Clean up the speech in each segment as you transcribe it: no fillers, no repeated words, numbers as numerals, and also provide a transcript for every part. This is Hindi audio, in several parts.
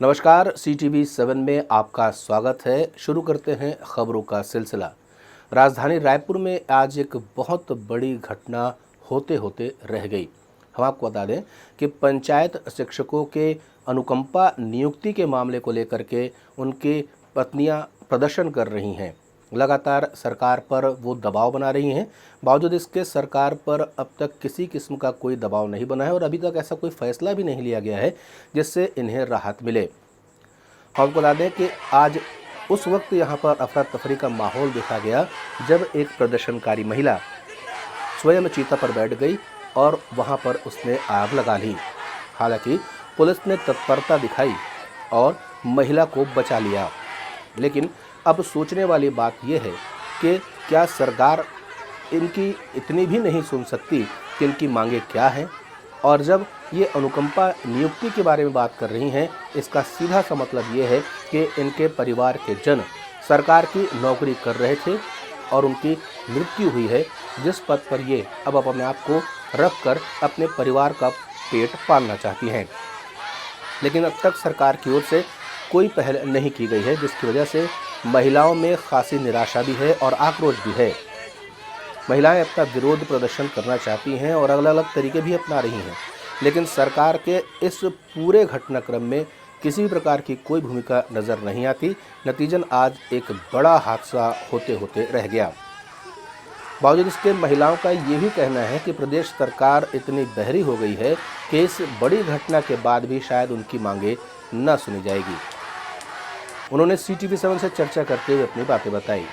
नमस्कार, CTV7 में आपका स्वागत है। शुरू करते हैं खबरों का सिलसिला। राजधानी रायपुर में आज एक बहुत बड़ी घटना होते होते रह गई। हम आपको बता दें कि पंचायत शिक्षकों के अनुकंपा नियुक्ति के मामले को लेकर के उनकी पत्नियां प्रदर्शन कर रही हैं। लगातार सरकार पर वो दबाव बना रही हैं। बावजूद इसके सरकार पर अब तक किसी किस्म का कोई दबाव नहीं बना है और अभी तक ऐसा कोई फैसला भी नहीं लिया गया है जिससे इन्हें राहत मिले। हम आपको बता दें कि आज उस वक्त यहाँ पर अफरा तफरी का माहौल देखा गया जब एक प्रदर्शनकारी महिला स्वयं चीता पर बैठ गई और वहाँ पर उसने आग लगा ली। हालांकि पुलिस ने तत्परता दिखाई और महिला को बचा लिया, लेकिन अब सोचने वाली बात यह है कि क्या सरकार इनकी इतनी भी नहीं सुन सकती कि इनकी मांगे क्या हैं। और जब ये अनुकंपा नियुक्ति के बारे में बात कर रही हैं, इसका सीधा सा मतलब ये है कि इनके परिवार के जन सरकार की नौकरी कर रहे थे और उनकी मृत्यु हुई है, जिस पद पर ये अब अपने आप को रख कर अपने परिवार का पेट पालना चाहती हैं। लेकिन अब तक सरकार की ओर से कोई पहल नहीं की गई है, जिसकी वजह से महिलाओं में खासी निराशा भी है और आक्रोश भी है। महिलाएं अपना विरोध प्रदर्शन करना चाहती हैं और अलग अलग तरीके भी अपना रही हैं, लेकिन सरकार के इस पूरे घटनाक्रम में किसी भी प्रकार की कोई भूमिका नज़र नहीं आती। नतीजन आज एक बड़ा हादसा होते होते रह गया। बावजूद इसके महिलाओं का ये भी कहना है कि प्रदेश सरकार इतनी बहरी हो गई है कि इस बड़ी घटना के बाद भी शायद उनकी मांगे न सुनी जाएगी। उन्होंने CTV7 से चर्चा करते हुए अपनी बातें बताई।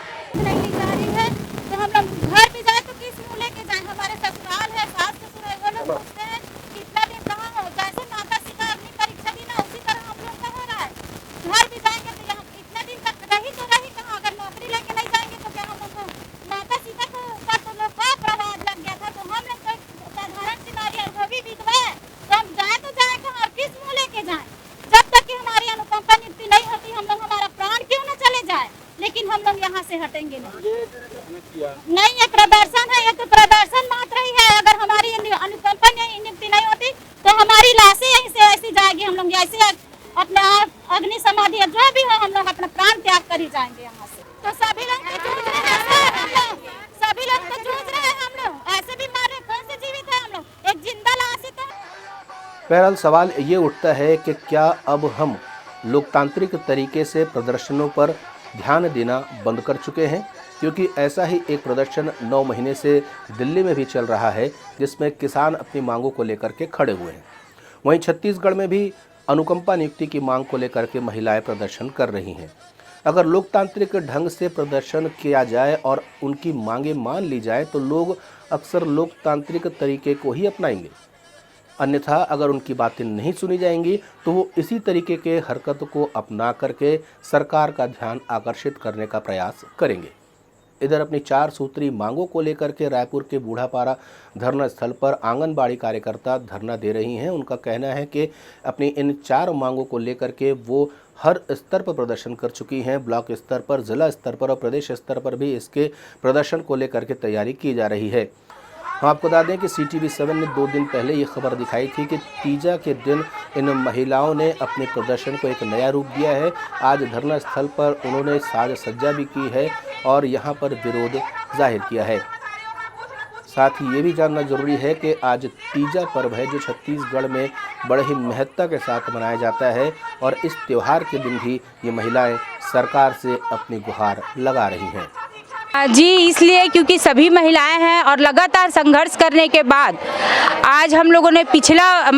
लेकिन हम लोग यहाँ से हटेंगे नहीं। ये प्रदर्शन है, ये तो प्रदर्शन मात्र ही है। अगर हमारी अनुकंपा नियुक्ति नहीं होती तो हमारी लाशें यहीं से ऐसी जाएगी। हम लोग ऐसे अपने अग्नि समाधि जो भी हो, हम लोग अपना प्राण त्याग कर ही जाएंगे यहाँ से। तो सभी लोग तो जूझ रहे हैं, सभी लोग तो जूझ रहे हैं। हम लोग ऐसे भी मारे, कौन से जीवित है? हम लोग एक जिंदा लाश है। बहरहाल सवाल ये उठता है कि क्या अब हम लोकतांत्रिक तरीके से प्रदर्शनों पर ध्यान देना बंद कर चुके हैं, क्योंकि ऐसा ही एक प्रदर्शन 9 महीने से दिल्ली में भी चल रहा है, जिसमें किसान अपनी मांगों को लेकर के खड़े हुए हैं। वहीं छत्तीसगढ़ में भी अनुकंपा नियुक्ति की मांग को लेकर के महिलाएं प्रदर्शन कर रही हैं। अगर लोकतांत्रिक ढंग से प्रदर्शन किया जाए और उनकी मांगें मान ली जाए तो लोग अक्सर लोकतांत्रिक तरीके को ही अपनाएंगे। अन्यथा अगर उनकी बातें नहीं सुनी जाएंगी तो वो इसी तरीके के हरकत को अपना करके सरकार का ध्यान आकर्षित करने का प्रयास करेंगे। इधर अपनी 4 सूत्री मांगों को लेकर के रायपुर के बूढ़ापारा धरना स्थल पर आंगनबाड़ी कार्यकर्ता धरना दे रही हैं। उनका कहना है कि अपनी इन 4 मांगों को लेकर के वो हर स्तर पर प्रदर्शन कर चुकी हैं। ब्लॉक स्तर पर, जिला स्तर पर और प्रदेश स्तर पर भी इसके प्रदर्शन को लेकर के तैयारी की जा रही है। हम आपको बता दें कि CTV7 ने 2 दिन पहले ये खबर दिखाई थी कि तीजा के दिन इन महिलाओं ने अपने प्रदर्शन को एक नया रूप दिया है। आज धरना स्थल पर उन्होंने साज सज्जा भी की है और यहाँ पर विरोध जाहिर किया है। साथ ही ये भी जानना जरूरी है कि आज तीजा पर्व है, जो छत्तीसगढ़ में बड़े ही महत्ता के साथ मनाया जाता है और इस त्यौहार के दिन भी ये महिलाएं सरकार से अपनी गुहार लगा रही हैं। जी, इसलिए क्योंकि सभी महिलाएं हैं और लगातार संघर्ष करने के बाद आज हम लोगों ने पिछला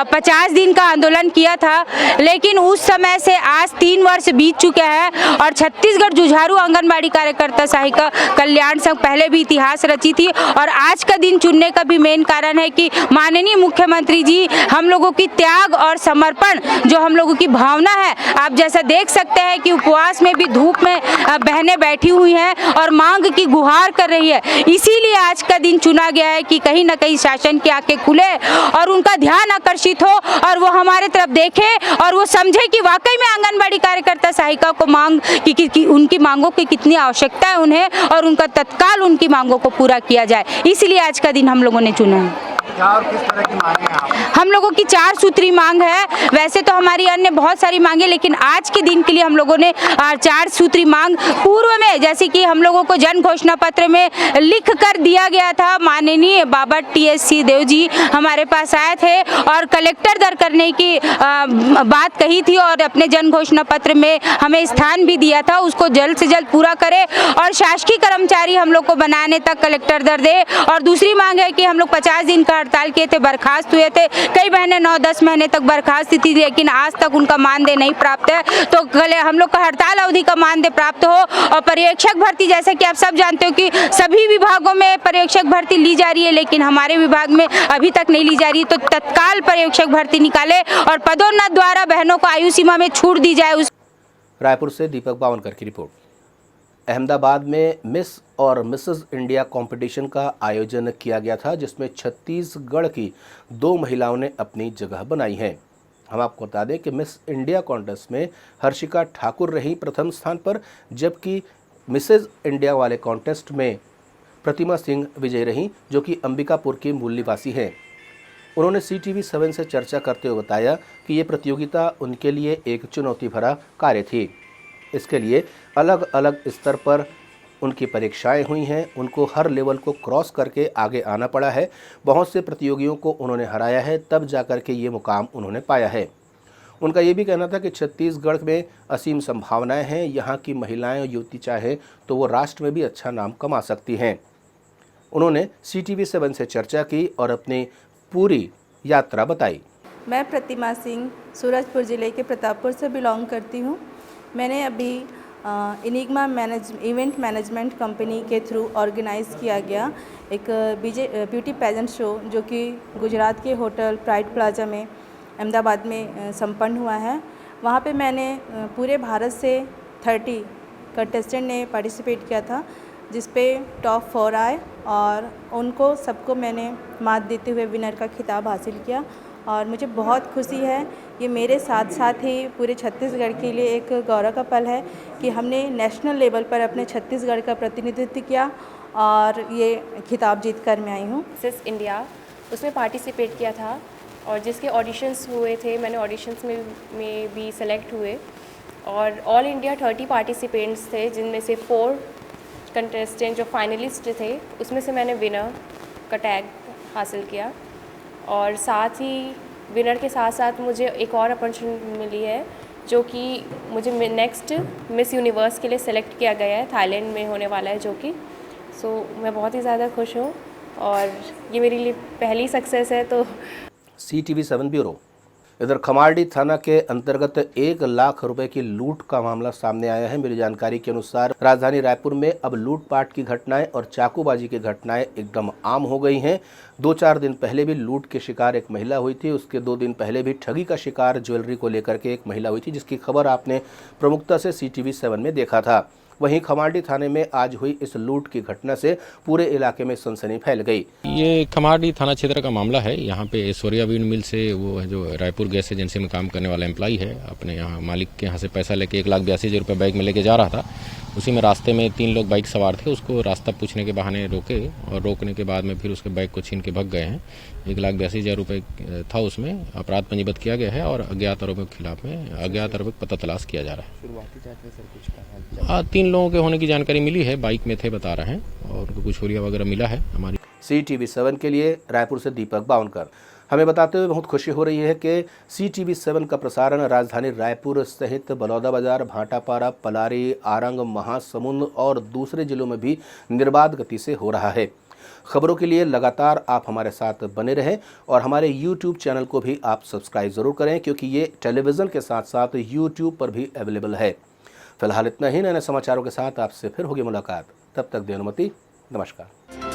50 दिन का आंदोलन किया था, लेकिन उस समय से आज 3 वर्ष बीत चुके हैं और छत्तीसगढ़ जुझारू आंगनबाड़ी कार्यकर्ता सहायिका कल्याण संघ पहले भी इतिहास रची थी। और आज का दिन चुनने का भी मेन कारण है कि माननीय मुख्यमंत्री जी हम लोगों की त्याग और समर्पण, जो हम लोगों की भावना है, आप जैसा देख सकते हैं कि उपवास में भी धूप में बहनें बैठी हुई हैं और मांग की गुहार कर रही है। इसीलिए आज का दिन चुना गया है कि कहीं ना कहीं शासन की आंखें खुले और उनका ध्यान आकर्षित हो और वो हमारे तरफ देखे और वो समझे कि वाकई में आंगनबाड़ी कार्यकर्ता सहायिका को मांग की उनकी मांगों की कितनी आवश्यकता है उन्हें, और उनका तत्काल उनकी मांगों को पूरा किया जाए। इसलिए आज का दिन हम लोगों ने चुना है। क्या और किस तरह की मांगे हैं आप? हम लोगों की 4 सूत्री मांग है। वैसे तो हमारी अन्य बहुत सारी मांगे, लेकिन आज के दिन के लिए हम लोगों ने 4 सूत्री मांग पूर्व में, जैसे कि हम लोगों को जन घोषणा पत्र में लिख कर दिया गया था, माननीय बाबा TS सिंहदेव जी हमारे पास आए थे और कलेक्टर दर करने की बात कही थी और अपने जन घोषणा पत्र में हमें स्थान भी दिया था, उसको जल्द से जल्द पूरा करे और शासकीय कर्मचारी हम लोग को बनाने तक कलेक्टर दर दे। और दूसरी मांग है कि हम लोग 50 दिन का हड़ताल किए थे, बर्खास्त हुए थे, कई महीने 9-10 महीने तक बर्खास्त थी, लेकिन आज तक उनका मानदेय नहीं प्राप्त है। तो हम लोग का हड़ताल अवधि का मानदेय प्राप्त हो। और पर्यवेक्षक भर्ती, जैसे कि आप सब जानते हो कि सभी विभागों में पर्यवेक्षक भर्ती ली जा रही है, लेकिन हमारे विभाग में अभी तक नहीं ली जा रही, तो तत्काल पर्यवेक्षक भर्ती निकाले और पदोन्नत द्वारा बहनों को आयु सीमा में छूट दी जाए। रायपुर से दीपक बावनकर की रिपोर्ट। अहमदाबाद में मिस और मिसेस इंडिया कंपटीशन का आयोजन किया गया था, जिसमें छत्तीसगढ़ की 2 महिलाओं ने अपनी जगह बनाई है। हम आपको बता दें कि मिस इंडिया कॉन्टेस्ट में हर्षिका ठाकुर रही प्रथम स्थान पर, जबकि मिसेस इंडिया वाले कॉन्टेस्ट में प्रतिमा सिंह विजयी रहीं, जो कि अंबिकापुर की मूल निवासी हैं। उन्होंने CTV 7 से चर्चा करते हुए बताया कि ये प्रतियोगिता उनके लिए एक चुनौती भरा कार्य थी। इसके लिए अलग अलग स्तर पर उनकी परीक्षाएं हुई हैं, उनको हर लेवल को क्रॉस करके आगे आना पड़ा है। बहुत से प्रतियोगियों को उन्होंने हराया है, तब जाकर के ये मुकाम उन्होंने पाया है। उनका ये भी कहना था कि छत्तीसगढ़ में असीम संभावनाएं हैं, यहाँ की महिलाएं और युवती चाहे तो वो राष्ट्र में भी अच्छा नाम कमा सकती हैं। उन्होंने CTV 7 से चर्चा की और अपनी पूरी यात्रा बताई। मैं प्रतिमा सिंह सूरजपुर ज़िले के प्रतापपुर से बिलोंग करती हूँ। मैंने अभी इनिग्मा इवेंट मैनेजमेंट कंपनी के थ्रू ऑर्गेनाइज़ किया गया एक ब्यूटी पेजेंट शो, जो कि गुजरात के होटल प्राइड प्लाजा में अहमदाबाद में संपन्न हुआ है। वहाँ पे मैंने पूरे भारत से 30 कंटेस्टेंट ने पार्टिसिपेट किया था, जिस पे टॉप 4 आए और उनको सबको मैंने मात देते हुए विनर का खिताब हासिल किया। और मुझे बहुत खुशी है, ये मेरे साथ साथ ही पूरे छत्तीसगढ़ के लिए एक गौरव का पल है कि हमने नेशनल लेवल पर अपने छत्तीसगढ़ का प्रतिनिधित्व किया और ये खिताब जीत कर मैं आई हूँ। मिसेस इंडिया उसमें पार्टिसिपेट किया था और जिसके ऑडिशंस हुए थे, मैंने ऑडिशंस में भी सेलेक्ट हुए और ऑल इंडिया 30 पार्टिसिपेंट्स थे, जिनमें से 4 कंटेस्टेंट जो फाइनलिस्ट थे, उसमें से मैंने विनर का टैग हासिल किया। और साथ ही विनर के साथ साथ मुझे एक और अपॉर्चुनिटी मिली है, जो कि मुझे नेक्स्ट मिस यूनिवर्स के लिए सेलेक्ट किया गया है, थाईलैंड में होने वाला है, जो कि मैं बहुत ही ज़्यादा खुश हूँ और ये मेरे लिए पहली सक्सेस है। तो CTV 7 ब्यूरो। इधर खमारडी थाना के अंतर्गत 1 लाख रुपए की लूट का मामला सामने आया है। मेरी जानकारी के अनुसार राजधानी रायपुर में अब लूटपाट की घटनाएं और चाकूबाजी की घटनाएं एकदम आम हो गई हैं। 2-4 दिन पहले भी लूट के शिकार एक महिला हुई थी, उसके 2 दिन पहले भी ठगी का शिकार ज्वेलरी को लेकर के एक महिला हुई थी, जिसकी खबर आपने प्रमुखता से CTV 7 में देखा था। वहीं खमारडी थाने में आज हुई इस लूट की घटना से पूरे इलाके में सनसनी फैल गई। ये खमारडी थाना क्षेत्र का मामला है। यहाँ पे ऐश्वर्या विंड मिल से वो है जो रायपुर गैस एजेंसी में काम करने वाला एम्प्लॉय है, अपने यहाँ मालिक के यहाँ से पैसा लेके 1,82,000 रुपये बाइक में लेके जा रहा था। उसी में रास्ते में 3 लोग बाइक सवार थे, उसको रास्ता पूछने के बहाने रोके और रोकने के बाद में फिर उसके बाइक को छीन के भग गए हैं। 1,82,000 रुपये था, उसमें अपराध पंजीबद्ध किया गया है और अज्ञात आरोपियों के खिलाफ में अज्ञात आरोपी पता तलाश किया जा रहा है। शुरुआती जांच में सर कुछ कहा? 3 लोगों के होने की जानकारी मिली है, बाइक में थे बता रहे हैं और उनको कुछ हुलिया वगैरह मिला है। हमारी CTV 7 के लिए रायपुर से दीपक बावनकर। हमें बताते हुए बहुत खुशी हो रही है कि CTV 7 का प्रसारण राजधानी रायपुर सहित बलौदाबाजार, भाटापारा, पलारी, आरंग, महासमुंद और दूसरे जिलों में भी निर्बाध गति से हो रहा है। खबरों के लिए लगातार आप हमारे साथ बने रहें और हमारे YouTube चैनल को भी आप सब्सक्राइब ज़रूर करें, क्योंकि ये टेलीविज़न के साथ साथ YouTube पर भी अवेलेबल है। फिलहाल इतना ही। नए समाचारों के साथ आपसे फिर होगी मुलाकात। तब तक दें अनुमति। नमस्कार।